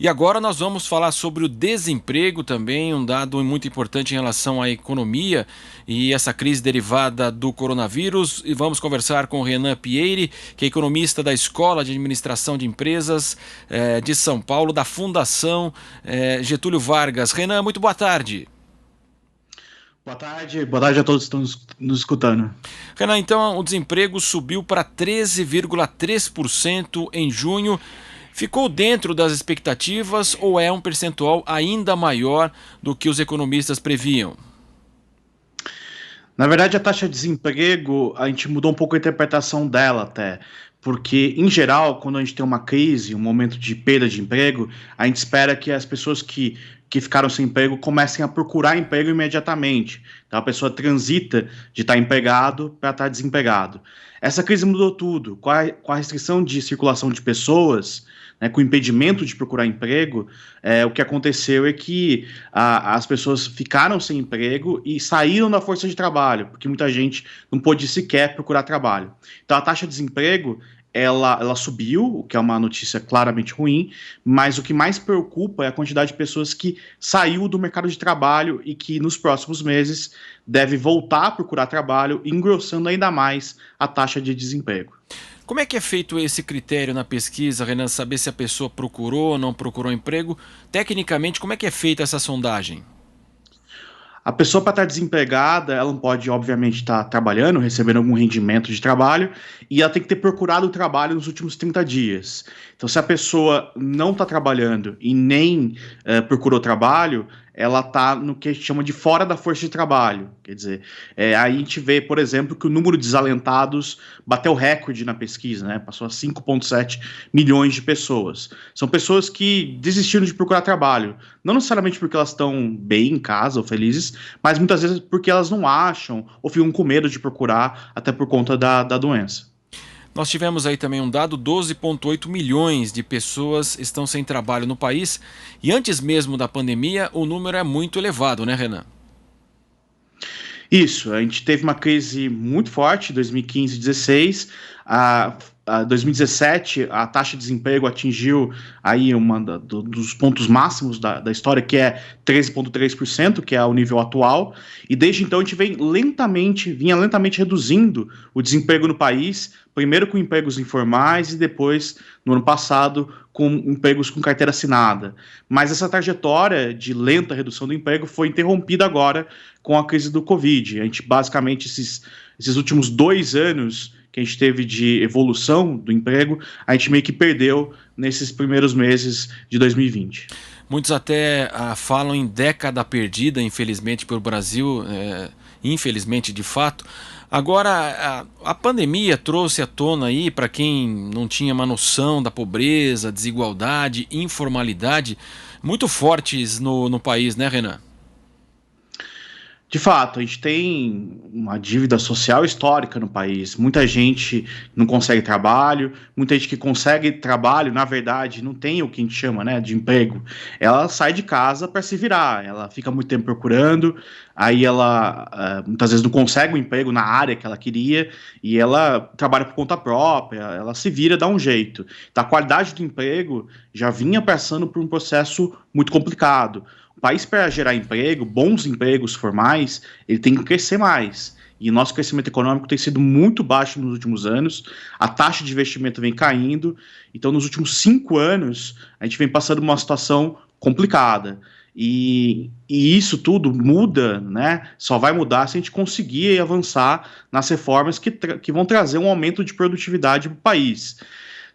E agora nós vamos falar sobre o desemprego também, um dado muito importante em relação à economia e essa crise derivada do coronavírus. E vamos conversar com o Renan Pieri, que é economista da Escola de Administração de Empresas de São Paulo, da Fundação Getúlio Vargas. Renan, muito boa tarde. Boa tarde a todos que estão nos escutando. Renan, então o desemprego subiu para 13,3% em junho. Ficou dentro das expectativas ou é um percentual ainda maior do que os economistas previam? Na verdade, a taxa de desemprego, a gente mudou um pouco a interpretação dela até, porque, em geral, quando a gente tem uma crise, um momento de perda de emprego, a gente espera que as pessoas que ficaram sem emprego comecem a procurar emprego imediatamente. Então, a pessoa transita de estar empregado para estar desempregado. Essa crise mudou tudo. Com a restrição de circulação de pessoas, né, com o impedimento de procurar emprego, o que aconteceu é que as pessoas ficaram sem emprego e saíram da força de trabalho, porque muita gente não pôde sequer procurar trabalho. Então, a taxa de desemprego ela subiu, o que é uma notícia claramente ruim, mas o que mais preocupa é a quantidade de pessoas que saiu do mercado de trabalho e que nos próximos meses deve voltar a procurar trabalho, engrossando ainda mais a taxa de desemprego. Como é que é feito esse critério na pesquisa, Renan? Saber se a pessoa procurou ou não procurou emprego? Tecnicamente, como é que é feita essa sondagem? A pessoa, para estar desempregada, ela não pode, obviamente, estar trabalhando, recebendo algum rendimento de trabalho, e ela tem que ter procurado o trabalho nos últimos 30 dias. Então, se a pessoa não está trabalhando e nem procurou trabalho, ela está no que a gente chama de fora da força de trabalho. Quer dizer, aí a gente vê, por exemplo, que o número de desalentados bateu recorde na pesquisa, né? Passou a 5,7 milhões de pessoas. São pessoas que desistiram de procurar trabalho, não necessariamente porque elas estão bem em casa ou felizes, mas muitas vezes porque elas não acham ou ficam com medo de procurar, até por conta da doença. Nós tivemos aí também um dado: 12,8 milhões de pessoas estão sem trabalho no país. E antes mesmo da pandemia, o número é muito elevado, né, Renan? Isso, a gente teve uma crise muito forte em 2015 e 2016. A 2017, a taxa de desemprego atingiu aí dos pontos máximos da história, que é 13,3%, que é o nível atual, e desde então a gente vinha lentamente reduzindo o desemprego no país, primeiro com empregos informais e depois, no ano passado, com empregos com carteira assinada. Mas essa trajetória de lenta redução do emprego foi interrompida agora com a crise do Covid. A gente, basicamente, esses últimos 2 anos que a gente teve de evolução do emprego, a gente meio que perdeu nesses primeiros meses de 2020. Muitos até falam em década perdida, infelizmente, para o Brasil, infelizmente de fato. Agora, a pandemia trouxe à tona aí, para quem não tinha uma noção da pobreza, desigualdade, informalidade, muito fortes no país, né, Renan? De fato, a gente tem uma dívida social histórica no país. Muita gente não consegue trabalho, muita gente que consegue trabalho, na verdade, não tem o que a gente chama, né, de emprego. Ela sai de casa para se virar, ela fica muito tempo procurando, aí ela muitas vezes não consegue um emprego na área que ela queria e ela trabalha por conta própria, ela se vira, dá um jeito. Então, a qualidade do emprego já vinha passando por um processo muito complicado. O país, para gerar emprego, bons empregos formais, ele tem que crescer mais. E o nosso crescimento econômico tem sido muito baixo nos últimos anos, a taxa de investimento vem caindo, então nos últimos 5 anos a gente vem passando uma situação complicada. E isso tudo muda, né? Só vai mudar se a gente conseguir avançar nas reformas que vão trazer um aumento de produtividade para o país.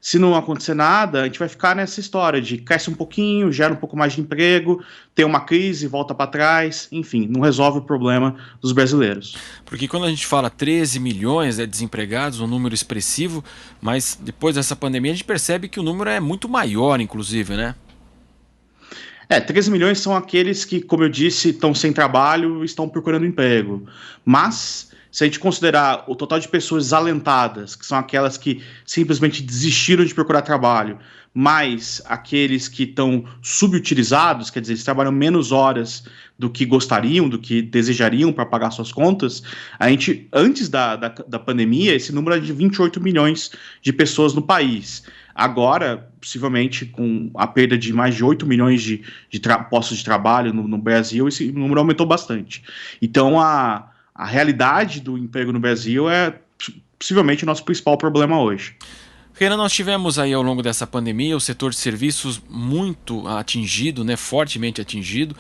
Se não acontecer nada, a gente vai ficar nessa história de cresce um pouquinho, gera um pouco mais de emprego, tem uma crise, volta para trás, enfim, não resolve o problema dos brasileiros. Porque quando a gente fala 13 milhões de desempregados, um número expressivo, mas depois dessa pandemia a gente percebe que o número é muito maior, inclusive, né? 13 milhões são aqueles que, como eu disse, estão sem trabalho e estão procurando emprego. Mas, se a gente considerar o total de pessoas desalentadas, que são aquelas que simplesmente desistiram de procurar trabalho, mais aqueles que estão subutilizados, quer dizer, eles trabalham menos horas do que gostariam, do que desejariam para pagar suas contas, a gente, antes da pandemia, esse número era de 28 milhões de pessoas no país. Agora, possivelmente, com a perda de mais de 8 milhões de postos de trabalho no Brasil, esse número aumentou bastante. Então, a realidade do emprego no Brasil é possivelmente o nosso principal problema hoje. Renan, nós tivemos aí ao longo dessa pandemia o setor de serviços muito atingido, né, fortemente atingido,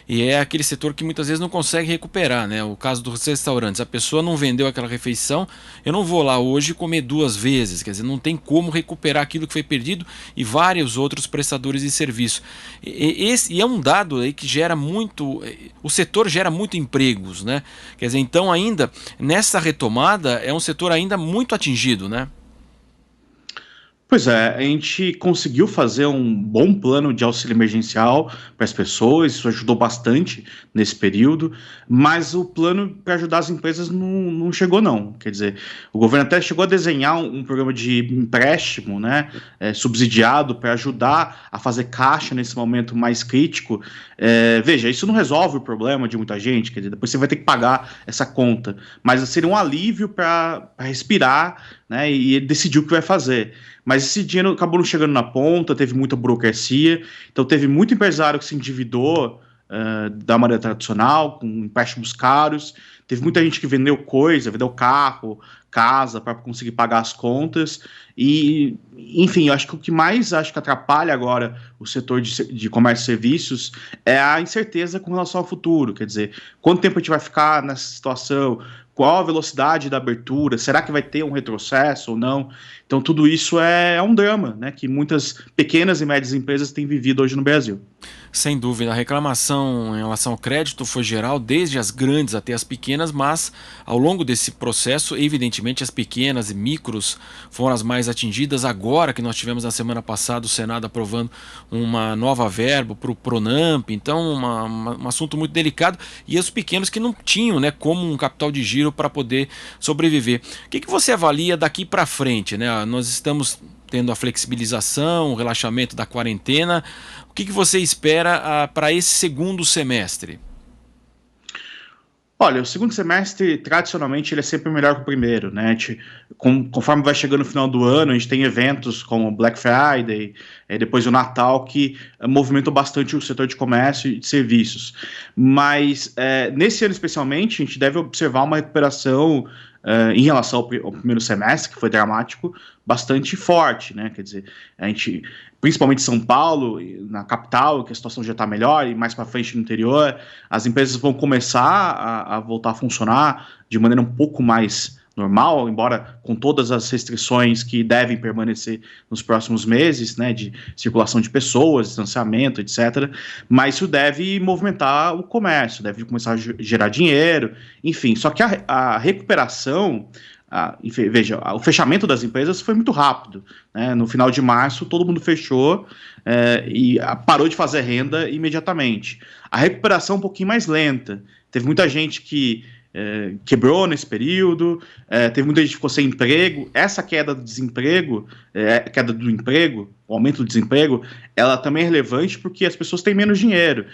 e é aquele setor que muitas vezes não consegue recuperar, né? O caso dos restaurantes, a pessoa não vendeu aquela refeição, eu não vou lá hoje comer 2 vezes, quer dizer, não tem como recuperar aquilo que foi perdido, e vários outros prestadores de serviço. E é um dado aí que gera muito, o setor gera muito empregos, né? Quer dizer, então ainda nessa retomada é um setor ainda muito atingido, né? Pois é, a gente conseguiu fazer um bom plano de auxílio emergencial para as pessoas, isso ajudou bastante nesse período, mas o plano para ajudar as empresas não chegou, não. Quer dizer, o governo até chegou a desenhar um programa de empréstimo, né, subsidiado para ajudar a fazer caixa nesse momento mais crítico. Veja, isso não resolve o problema de muita gente, quer dizer, depois você vai ter que pagar essa conta, mas seria um alívio para respirar, né, e ele decidiu o que vai fazer. Mas esse dinheiro acabou não chegando na ponta, teve muita burocracia, então teve muito empresário que se endividou da maneira tradicional, com empréstimos caros, teve muita gente que vendeu coisa, vendeu carro, casa para conseguir pagar as contas, e enfim, eu acho que o que mais acho que atrapalha agora o setor de comércio e serviços é a incerteza com relação ao futuro, quer dizer, quanto tempo a gente vai ficar nessa situação, qual a velocidade da abertura, será que vai ter um retrocesso ou não? Então tudo isso é um drama, né, que muitas pequenas e médias empresas têm vivido hoje no Brasil. Sem dúvida, a reclamação em relação ao crédito foi geral, desde as grandes até as pequenas, mas ao longo desse processo, evidentemente, as pequenas e micros foram as mais atingidas. Agora que nós tivemos na semana passada o Senado aprovando uma nova verba para o Pronamp, então um assunto muito delicado, e os pequenos que não tinham, né, como um capital de giro para poder sobreviver. O que você avalia daqui para frente, né? Nós estamos tendo a flexibilização, o relaxamento da quarentena. O que você espera para esse segundo semestre? Olha, o segundo semestre, tradicionalmente, ele é sempre melhor que o primeiro, né? Conforme vai chegando no final do ano, a gente tem eventos como Black Friday, depois o Natal, que movimentam bastante o setor de comércio e de serviços. Mas, nesse ano especialmente, a gente deve observar uma recuperação em relação ao primeiro semestre, que foi dramático, bastante forte, né? Quer dizer, a gente, principalmente em São Paulo, na capital, que a situação já está melhor, e mais para frente no interior, as empresas vão começar a voltar a funcionar de maneira um pouco mais normal, embora com todas as restrições que devem permanecer nos próximos meses, né, de circulação de pessoas, distanciamento, etc. Mas isso deve movimentar o comércio, deve começar a gerar dinheiro, enfim. Só que a recuperação, veja, o fechamento das empresas foi muito rápido, né? No final de março, todo mundo fechou e parou de fazer renda imediatamente. A recuperação é um pouquinho mais lenta. Teve muita gente que quebrou nesse período, teve muita gente que ficou sem emprego. Essa queda do desemprego, queda do emprego, o aumento do desemprego, ela também é relevante porque as pessoas têm menos dinheiro.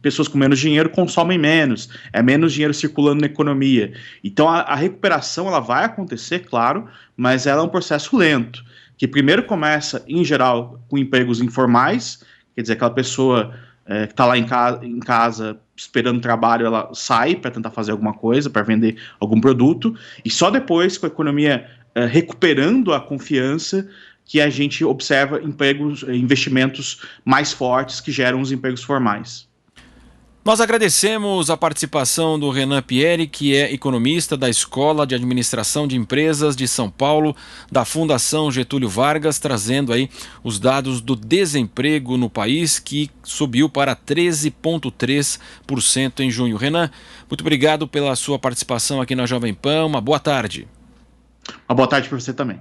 Pessoas com menos dinheiro consomem menos, menos dinheiro circulando na economia. Então a recuperação ela vai acontecer, claro, mas ela é um processo lento, que primeiro começa, em geral, com empregos informais, quer dizer, aquela pessoa que está lá em casa esperando trabalho, ela sai para tentar fazer alguma coisa, para vender algum produto, e só depois, com a economia recuperando a confiança, que a gente observa investimentos mais fortes que geram os empregos formais. Nós agradecemos a participação do Renan Pieri, que é economista da Escola de Administração de Empresas de São Paulo, da Fundação Getúlio Vargas, trazendo aí os dados do desemprego no país, que subiu para 13,3% em junho. Renan, muito obrigado pela sua participação aqui na Jovem Pan, uma boa tarde. Uma boa tarde para você também.